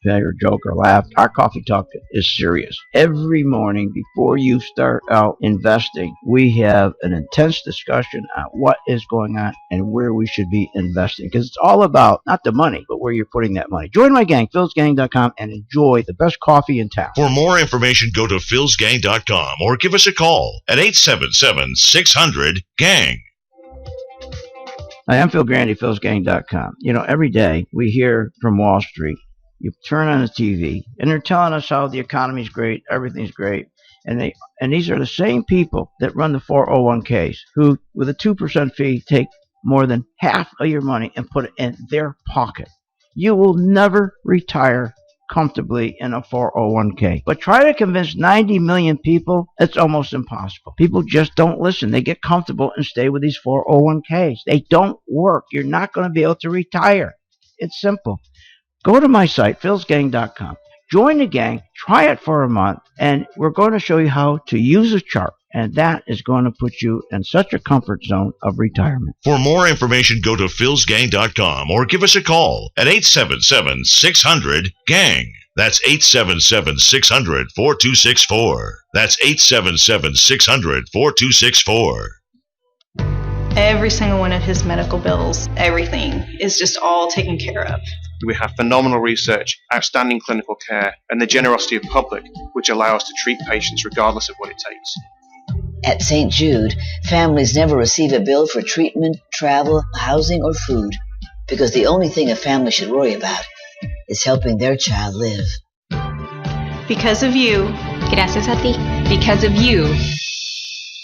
or joke or laugh. Our coffee talk is serious. Every morning before you start out investing, we have an intense discussion on what is going on and where we should be investing, because it's all about not the money, but where you're putting that money. Join my gang, philsgang.com, and enjoy the best coffee in town. For more information, go to philsgang.com or give us a call at 877-600-GANG. Hi, I'm Phil Grande, philsgang.com. You know, every day we hear from Wall Street, you turn on the TV, and they're telling us how the economy's great, everything's great, and these are the same people that run the 401ks, who, with a 2% fee, take more than half of your money and put it in their pocket. You will never retire comfortably in a 401k. But try to convince 90 million people, it's almost impossible. People just don't listen. They get comfortable and stay with these 401ks. They don't work. You're not going to be able to retire. It's simple. Go to my site, philsgang.com. Join the gang, try it for a month, and we're going to show you how to use a chart. And that is going to put you in such a comfort zone of retirement. For more information, go to philsgang.com or give us a call at 877-600-GANG. That's 877-600-4264. That's 877-600-4264. Every single one of his medical bills, everything is just all taken care of. We have phenomenal research, outstanding clinical care, and the generosity of the public, which allow us to treat patients regardless of what it takes. At St. Jude, families never receive a bill for treatment, travel, housing, or food, because the only thing a family should worry about is helping their child live. Because of you. Gracias a ti. Because of you.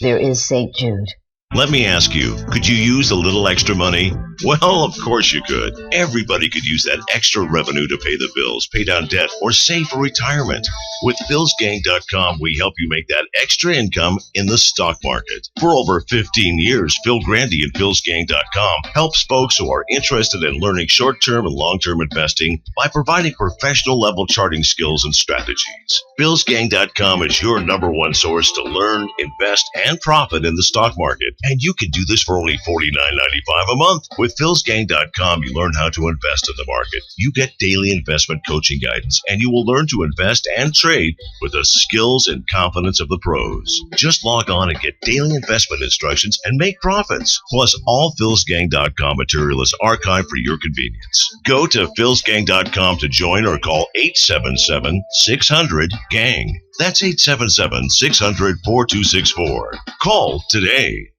There is St. Jude. Let me ask you, could you use a little extra money? Well, of course you could. Everybody could use that extra revenue to pay the bills, pay down debt, or save for retirement. With philsgang.com, we help you make that extra income in the stock market. For over 15 years, Phil Grande and philsgang.com helps folks who are interested in learning short-term and long-term investing by providing professional-level charting skills and strategies. philsgang.com is your #1 source to learn, invest, and profit in the stock market. And you can do this for only $49.95 a month. With philsgang.com, you learn how to invest in the market. You get daily investment coaching guidance, and you will learn to invest and trade with the skills and confidence of the pros. Just log on and get daily investment instructions and make profits. Plus, all philsgang.com material is archived for your convenience. Go to philsgang.com to join or call 877-600-GANG. That's 877-600-4264. Call today.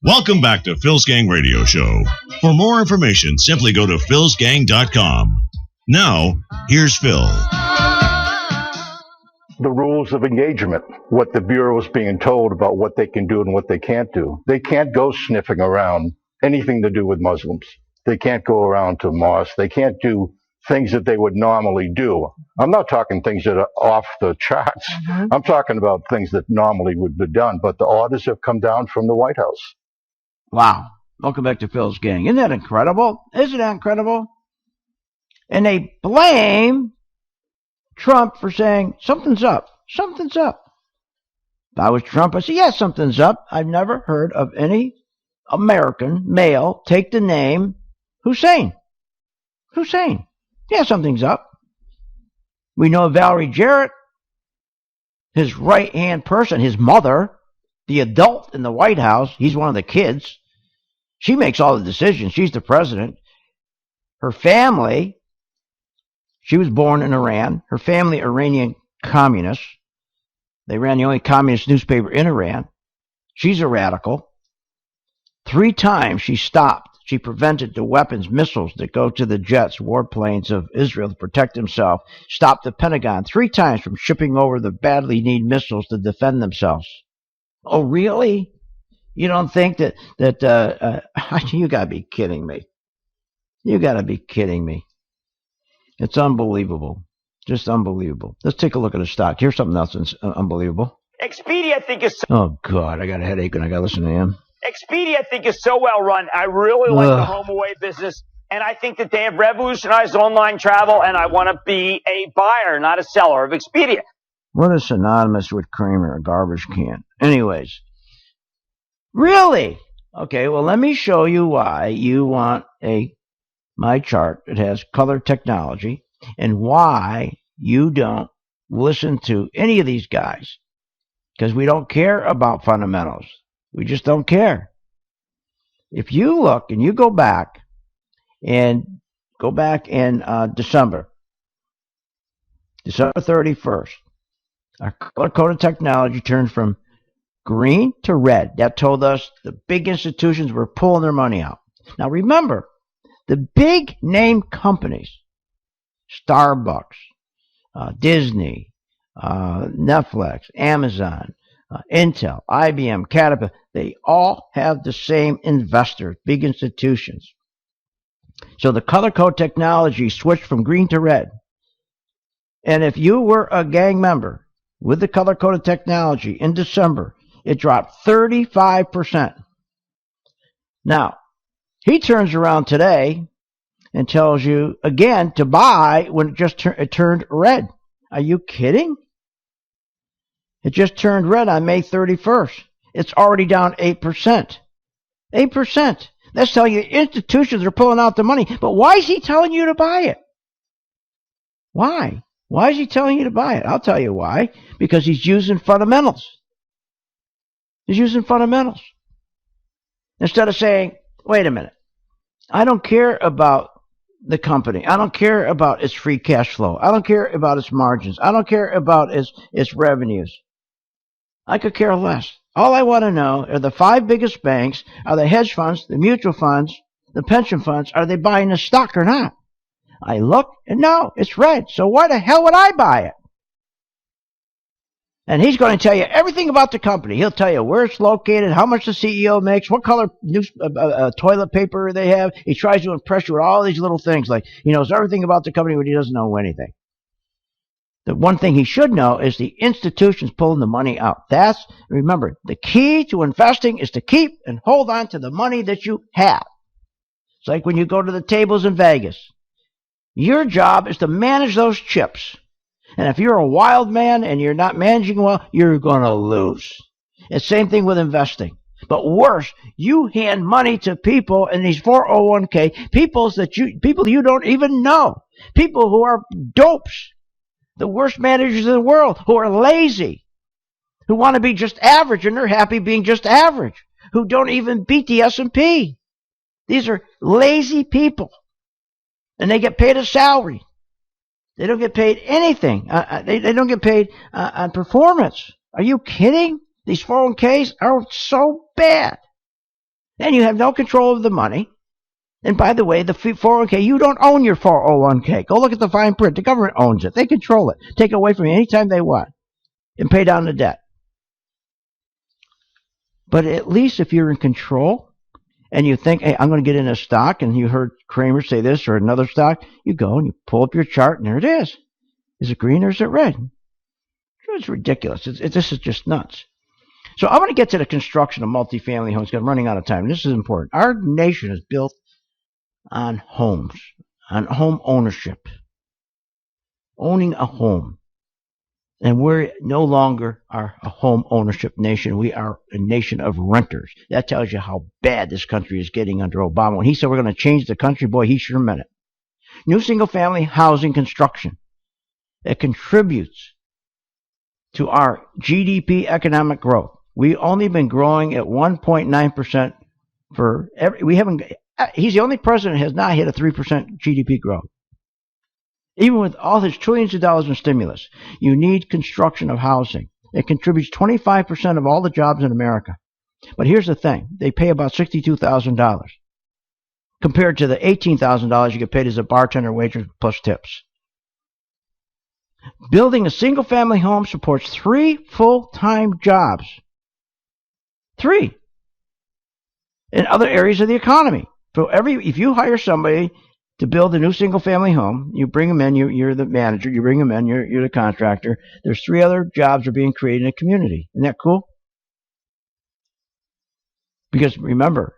Welcome back to Phil's Gang Radio Show. For more information, simply go to philsgang.com. Now, here's Phil. The rules of engagement, what the Bureau is being told about what they can do and what they can't do. They can't go sniffing around anything to do with Muslims. They can't go around to mosques. They can't do things that they would normally do. I'm not talking things that are off the charts. I'm talking about things that normally would be done, but the orders have come down from the White House. Wow. Welcome back to Phil's Gang. Isn't that incredible? Isn't that incredible? And they blame Trump for saying, something's up. Something's up. If I was Trump, I'd say, yeah, something's up. I've never heard of any American male take the name Hussein. Hussein. Yeah, something's up. We know Valerie Jarrett, his right-hand person, his mother, the adult in the White House, he's one of the kids. She makes all the decisions. She's the president. Her family, she was born in Iran. Her family, Iranian communists. They ran the only communist newspaper in Iran. She's a radical. 3 times she stopped. She prevented the weapons, missiles that go to the jets, warplanes of Israel to protect themselves. Stopped the Pentagon 3 times from shipping over the badly needed missiles to defend themselves. Oh, really? You don't think that you got to be kidding me. You got to be kidding me. It's unbelievable. Just unbelievable. Let's take a look at the stock. Here's something else that's unbelievable. Expedia, I think, is Oh, God, I got a headache and I got to listen to him. Expedia, I think, is so well run. I really like the home away business, and I think that they have revolutionized online travel, and I want to be a buyer, not a seller of Expedia. What is synonymous with Kramer, a garbage can? Anyways, really? Okay, well, let me show you why you want my chart that has color technology and why you don't listen to any of these guys, because we don't care about fundamentals. We just don't care. If you look and you go back in December 31st, our color-coded technology turned from green to red. That told us the big institutions were pulling their money out. Now remember, the big name companies, Starbucks, Disney, Netflix, Amazon, Intel, IBM, Caterpillar, they all have the same investors, big institutions. So the color code technology switched from green to red. And if you were a gang member with the color-coded technology in December, it dropped 35%. Now, he turns around today and tells you again to buy when it turned red. Are you kidding? It just turned red on May 31st. It's already down 8%. 8%. That's telling you institutions are pulling out the money. But why is he telling you to buy it? Why? Why is he telling you to buy it? I'll tell you why. Because he's using fundamentals. He's using fundamentals. Instead of saying, wait a minute, I don't care about the company. I don't care about its free cash flow. I don't care about its margins. I don't care about its revenues. I could care less. All I want to know are the 5 biggest banks, are the hedge funds, the mutual funds, the pension funds, are they buying the stock or not? I look, and no, it's red. So why the hell would I buy it? And he's going to tell you everything about the company. He'll tell you where it's located, how much the CEO makes, what color toilet paper they have. He tries to impress you with all these little things. Like he knows everything about the company, but he doesn't know anything. The one thing he should know is the institutions pulling the money out. Remember, the key to investing is to keep and hold on to the money that you have. It's like when you go to the tables in Vegas. Your job is to manage those chips. And if you're a wild man and you're not managing well, you're going to lose. It's the same thing with investing. But worse, you hand money to people in these 401k, people you don't even know. People who are dopes. The worst managers in the world, who are lazy, who want to be just average, and they're happy being just average, who don't even beat the S&P. These are lazy people, and they get paid a salary. They don't get paid anything. They don't get paid on performance. Are you kidding? These 401ks are so bad. And you have no control of the money. And by the way, the 401k, you don't own your 401k. Go look at the fine print. The government owns it. They control it. Take it away from you anytime they want and pay down the debt. But at least if you're in control and you think, hey, I'm going to get in a stock, and you heard Kramer say this or another stock, you go and you pull up your chart, and there it is. Is it green or is it red? It's ridiculous. This is just nuts. So I'm going to get to the construction of multifamily homes because I'm running out of time. This is important. Our nation is built on homes, on home ownership, owning a home. And we're no longer a home ownership nation. We are a nation of renters. That tells you how bad this country is getting under Obama. When he said we're going to change the country, boy, he sure meant it. New single-family housing construction. It contributes to our GDP economic growth. We've only been growing at 1.9% he's the only president who has not hit a 3% GDP growth. Even with all his trillions of dollars in stimulus, you need construction of housing. It contributes 25% of all the jobs in America. But here's the thing. They pay about $62,000 compared to the $18,000 you get paid as a bartender, waitress, plus tips. Building a single-family home supports 3 full-time jobs. 3. In other areas of the economy. So if you hire somebody to build a new single-family home. You bring them in. You're the manager. You bring them in. You're the contractor. There's 3 other jobs are being created in a community. Isn't that cool? Because remember,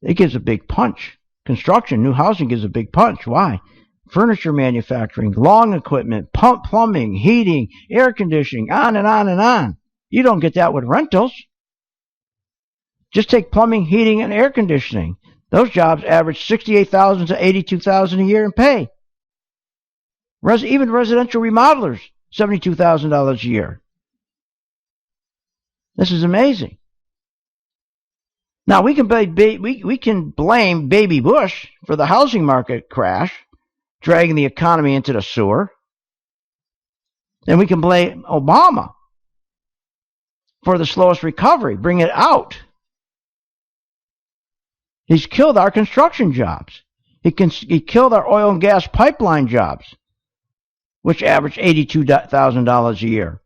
it gives a big punch. Construction, new housing gives a big punch. Why? Furniture manufacturing, lawn equipment, plumbing, heating, air conditioning, on and on and on. You don't get that with rentals. Just take plumbing, heating, and air conditioning. Those jobs average $68,000 to $82,000 a year in pay. Even residential remodelers, $72,000 a year. This is amazing. Now, we can blame Baby Bush for the housing market crash, dragging the economy into the sewer. And we can blame Obama for the slowest recovery, bring it out. He's killed our construction jobs. He killed our oil and gas pipeline jobs, which average $82,000 a year.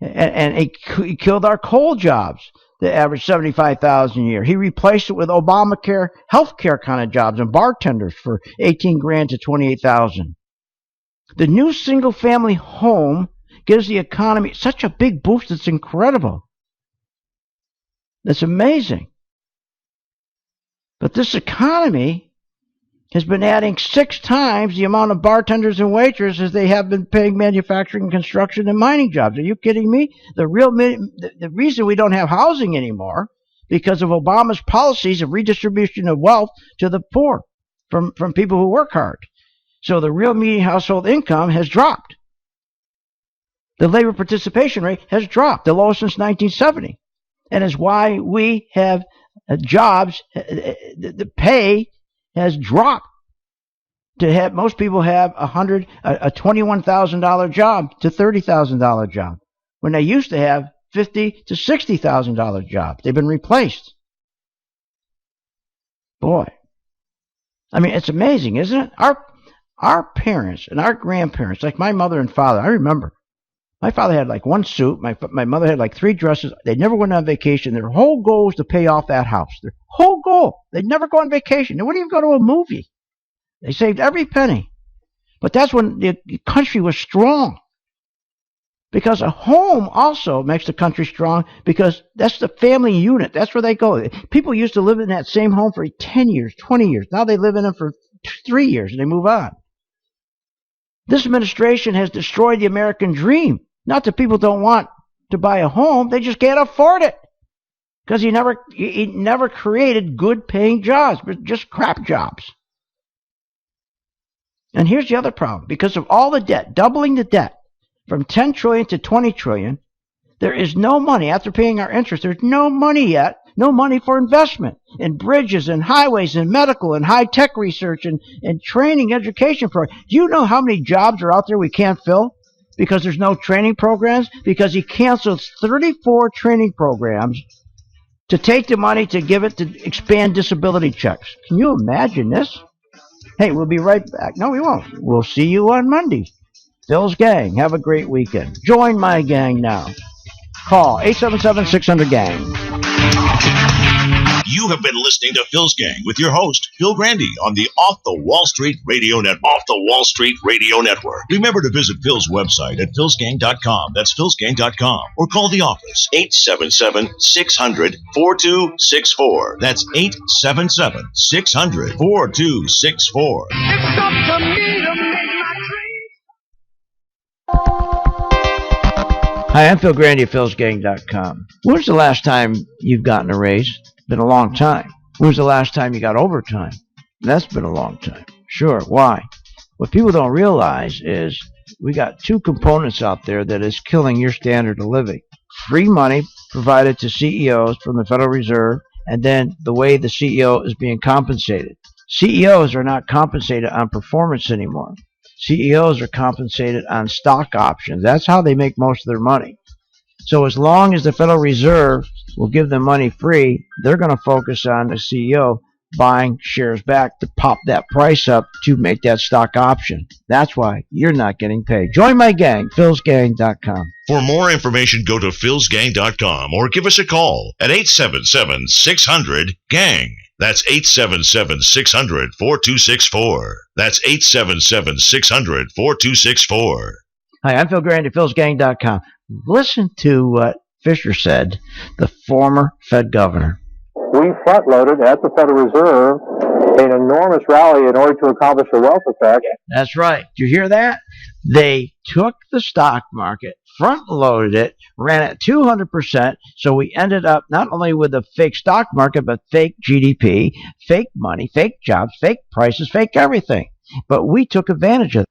And he killed our coal jobs that average $75,000 a year. He replaced it with Obamacare healthcare kind of jobs and bartenders for $18,000 to $28,000. The new single-family home gives the economy such a big boost. It's incredible. It's amazing. But this economy has been adding 6 times the amount of bartenders and waiters as they have been paying manufacturing, construction, and mining jobs. Are you kidding me? The reason we don't have housing anymore because of Obama's policies of redistribution of wealth to the poor from people who work hard. So the real median household income has dropped. The labor participation rate has dropped, the lowest since 1970. And is why we have jobs, the pay has dropped to have most people have a $21,000 job to $30,000 job when they used to have $50,000 to $60,000 jobs. They've been replaced. Boy, I mean, it's amazing, isn't it? Our parents and our grandparents, like my mother and father, I remember. My father had like 1 suit. My mother had like 3 dresses. They never went on vacation. Their whole goal was to pay off that house. Their whole goal. They'd never go on vacation. They wouldn't even go to a movie. They saved every penny. But that's when the country was strong. Because a home also makes the country strong because that's the family unit. That's where they go. People used to live in that same home for 10 years, 20 years. Now they live in it for 3 years and they move on. This administration has destroyed the American dream. Not that people don't want to buy a home, they just can't afford it. Because he never created good paying jobs, but just crap jobs. And here's the other problem. Because of all the debt, doubling the debt from 10 trillion to 20 trillion, there is no money. After paying our interest, there's no money yet. No money for investment in bridges and highways and medical and high-tech research and training education programs. Do you know how many jobs are out there we can't fill because there's no training programs? Because he canceled 34 training programs to take the money to give it to expand disability checks. Can you imagine this? Hey, we'll be right back. No, we won't. We'll see you on Monday. Phil's Gang. Have a great weekend. Join my gang now. Call 877-600-GANG. You have been listening to Phil's Gang with your host, Phil Grande, on the Off the Wall Street Radio Network. Off the Wall Street Radio Network. Remember to visit Phil's website at philsgang.com. That's philsgang.com. Or call the office, 877-600-4264. That's 877-600-4264. It's up to me to make my Hi, I'm Phil Grande at philsgang.com. When was the last time you've gotten a raise? Been a long time. When was the last time you got overtime? That's been a long time. Sure, why? What people don't realize is we got 2 components out there that is killing your standard of living. Free money provided to CEOs from the Federal Reserve, and then the way the CEO is being compensated. CEOs are not compensated on performance anymore. CEOs are compensated on stock options. That's how they make most of their money. So as long as the Federal Reserve will give them money free, they're going to focus on the CEO buying shares back to pop that price up to make that stock option. That's why you're not getting paid. Join my gang, philsgang.com. For more information, go to philsgang.com or give us a call at 877-600-GANG. That's 877-600-4264. That's 877-600-4264. Hi, I'm Phil Grande, philsgang.com. Listen to what Fisher said, the former Fed governor. We front-loaded at the Federal Reserve an enormous rally in order to accomplish a wealth effect. That's right. Did you hear that? They took the stock market, front-loaded it, ran it 200%, so we ended up not only with a fake stock market, but fake GDP, fake money, fake jobs, fake prices, fake everything. But we took advantage of it.